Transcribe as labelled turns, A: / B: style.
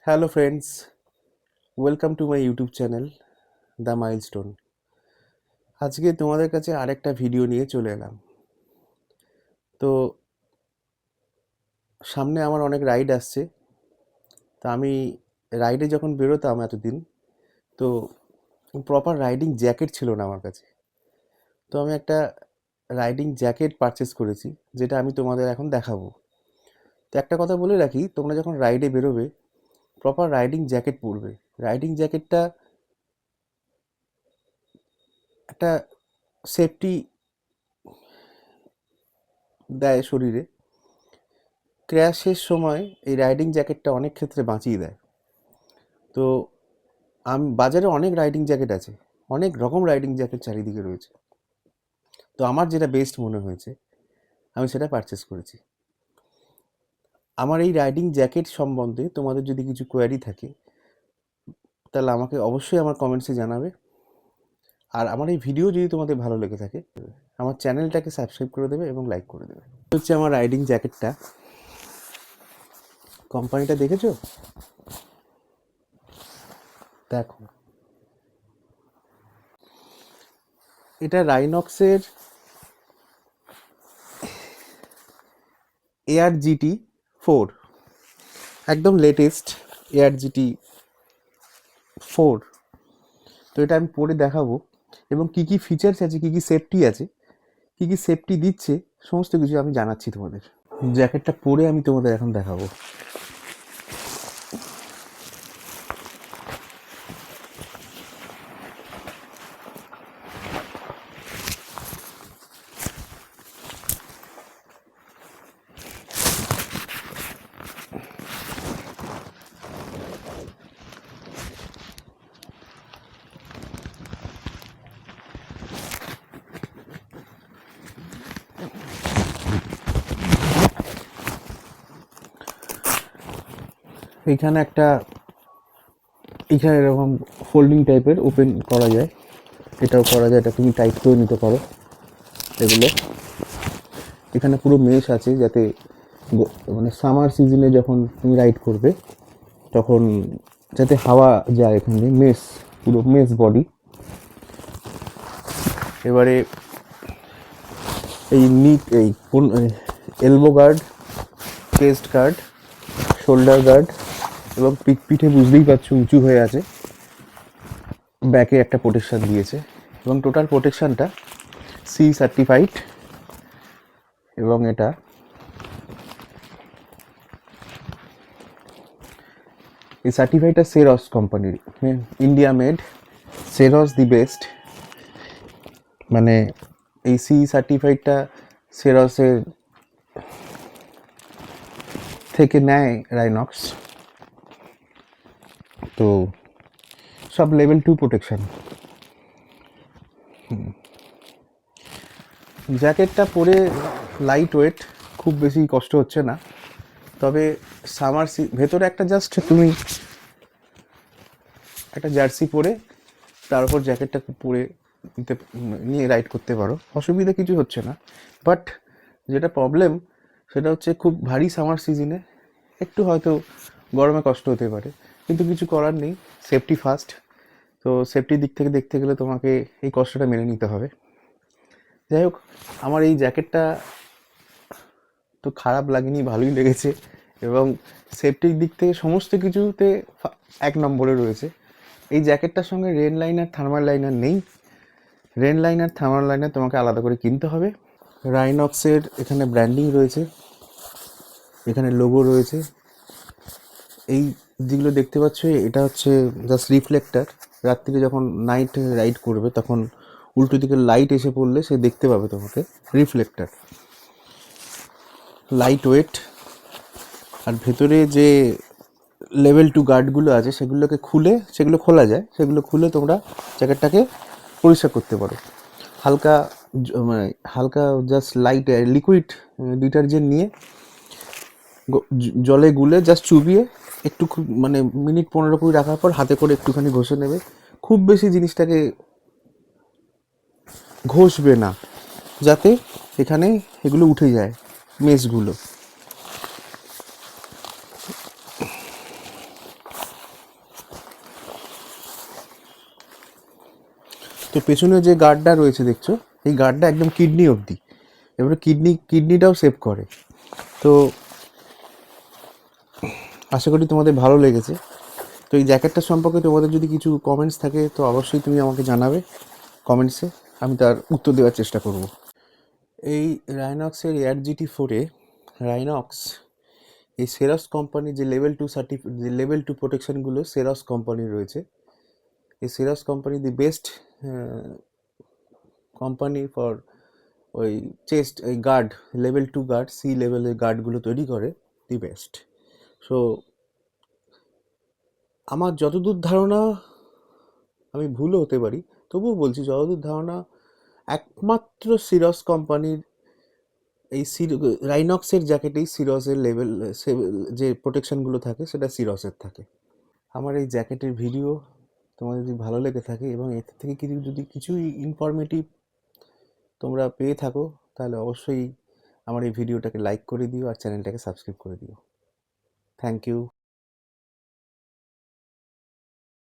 A: Hello friends, welcome to my YouTube channel the milestone. আজকে তোমাদের কাছে আরেকটা ভিডিও নিয়ে চলে এলাম। তো সামনে আমার অনেক রাইড আসছে। তো আমি রাইডে যখন বেরোতাম এতদিন, তো প্রপার রাইডিং জ্যাকেট ছিল না আমার কাছে। তো আমি একটা রাইডিং জ্যাকেট পারচেস করেছি, যেটা আমি তোমাদের এখন দেখাবো। তো একটা কথা বলে রাখি, তোমরা যখন রাইডে বেরোবে প্রপার রাইডিং জ্যাকেট পরবে। রাইডিং জ্যাকেটটা একটা সেফটি দেয় শরীরে। ক্র্যাশের সময় এই রাইডিং জ্যাকেটটা অনেক ক্ষেত্রে বাঁচিয়ে দেয়। তো বাজারে অনেক রাইডিং জ্যাকেট আছে, অনেক রকম রাইডিং জ্যাকেট চারিদিকে রয়েছে। তো আমার যেটা বেস্ট মনে হয়েছে আমি সেটা পারচেস করেছি। আমার এই রাইডিং জ্যাকেট সম্বন্ধে তোমাদের যদি কিছু কোয়ারি থাকে তাহলে আমাকে অবশ্যই আমার কমেন্টসে জানাবে। আর আমার এই ভিডিও যদি তোমাদের ভালো লেগে থাকে আমার চ্যানেলটাকে সাবস্ক্রাইব করে দেবে এবং লাইক করে দেবে। হচ্ছে আমার রাইডিং জ্যাকেটটা, কোম্পানিটা দেখেছো? দেখো, এটা রাইনক্সের ARGT 4, একদম লেটেস্ট ARGT 4। তো এটা আমি পরে দেখাবো এবং কি কি ফিচার্স আছে, কি কি সেফটি আছে, কি কি সেফটি দিচ্ছে, সমস্ত কিছু আমি জানাচ্ছি তোমাদের। জ্যাকেটটা পরে আমি তোমাদের এখন দেখাবো। এখানে এরকম ফোল্ডিং টাইপের ওপেন করা যায়, এটাও করা যায়, এটা তুমি টাইট করে নিতে পারো। এগুলো এখানে পুরো মেশ আছে, যাতে মানে সামার সিজনে যখন তুমি রাইড করবে তখন যাতে হাওয়া যায়। এখানে মেশ, পুরো মেশ বডি। এবারে এই elbow guard, chest guard, shoulder guard এবং পিঠে বুঝতেই পারছো উঁচু হয়ে আছে। ব্যাকে একটা প্রোটেকশান দিয়েছে এবং টোটাল প্রোটেকশানটা সি সার্টিফাইড। এবং এটা এই সার্টিফাইডটা সেরস কোম্পানির, ইন্ডিয়া মেড, সেরস দি বেস্ট। মানে এই সি সার্টিফাইডটা সেরসের থেকে নেয় রাইনক্স। তো সব লেভেল 2 প্রোটেকশান। জ্যাকেটটা পরে লাইট ওয়েট, খুব বেশি কষ্ট হচ্ছে না। তবে ভেতরে একটা জাস্ট তুমি একটা জার্সি পরে তার উপর জ্যাকেটটা পরে নিয়ে রাইড করতে পারো, অসুবিধা কিছু হচ্ছে না। বাট যেটা প্রবলেম সেটা হচ্ছে খুব ভারী সামার সিজনে একটু হয়তো গরমে কষ্ট হতে পারে, কিন্তু কিছু করার নেই, সেফটি ফার্স্ট। তো সেফটির দিক থেকে দেখতে গেলে তোমাকে এই কষ্টটা মেনে নিতে হবে। যাই হোক, আমার এই জ্যাকেটটা তো খারাপ লাগেনি, ভালোই লেগেছে এবং সেফটির দিক থেকে সমস্ত কিছুতে 1 নম্বরে রয়েছে। এই জ্যাকেটটার সঙ্গে রেন লাইনার, থার্মাল লাইনার নেই। রেন লাইনার, থার্মাল লাইনার তোমাকে আলাদা করে কিনতে হবে। রাইনক্সের এখানে ব্র্যান্ডিং রয়েছে, এখানে লোগো রয়েছে। এই যেগুলো দেখতে পাচ্ছ এটা হচ্ছে জাস্ট রিফ্লেক্টার। রাত্রিরে যখন নাইট রাইড করবে তখন উল্টো দিকে লাইট এসে পড়লে সে দেখতে পাবে তোমাকে, রিফ্লেক্টার। Light weight. আর ভেতরে যে লেভেল 2 গার্ডগুলো আছে সেগুলো খোলা যায়, সেগুলো খুলে তোমরা জ্যাকেটটাকে পরিষ্কার করতে পারো। মানে হালকা জাস্ট লাইট লিকুইড ডিটারজেন্ট নিয়ে জলে গুলে জাস্ট চুবিয়ে একটু মানে মিনিট 15-20 রাখার পর হাতে করে একটুখানি ঘষে নেবে। খুব বেশি জিনিসটাকে ঘষবে না, যাতে এখানে এগুলো উঠে যায়, মেশগুলো। তো পেছনে যে গার্ডটা রয়েছে দেখছো, এই গার্ডটা একদম কিডনি অবধি, এবারে কিডনিটাও সেভ করে। তো আশা করি তোমাদের ভালো লেগেছে। তো এই জ্যাকেটটার সম্পর্কে তোমাদের যদি কিছু কমেন্টস থাকে তো অবশ্যই তুমি আমাকে জানাবে কমেন্টসে, আমি তার উত্তর দেওয়ার চেষ্টা করব। এই রাইনক্সের এয়ার GT4-এ রাইনক্স এই সেরস কোম্পানি যে লেভেল টু প্রোটেকশনগুলো সেরস কোম্পানির রয়েছে, এই সেরস company the best company for ওই চেস্ট এই গার্ড, লেভেল 2 গার্ড, সি লেভেলের গার্ডগুলো তৈরি করে, দি বেস্ট। সো আমার যতদূর ধারণা, আমি ভুলও হতে পারি, তবুও বলছি যতদূর ধারণা একমাত্র সিরস কোম্পানির এই রাইনক্সের জ্যাকেটেই সিরসের যে প্রোটেকশনগুলো থাকে সেটা সিরসের থাকে। আমার এই জ্যাকেটের ভিডিও তোমাদের যদি ভালো লেগে থাকে এবং এর থেকে কিছুই ইনফরমেটিভ তোমরা পেয়ে থাকো, তাহলে অবশ্যই আমার এই ভিডিওটাকে লাইক করে দিও আর চ্যানেলটাকে সাবস্ক্রাইব করে দিও। Thank you.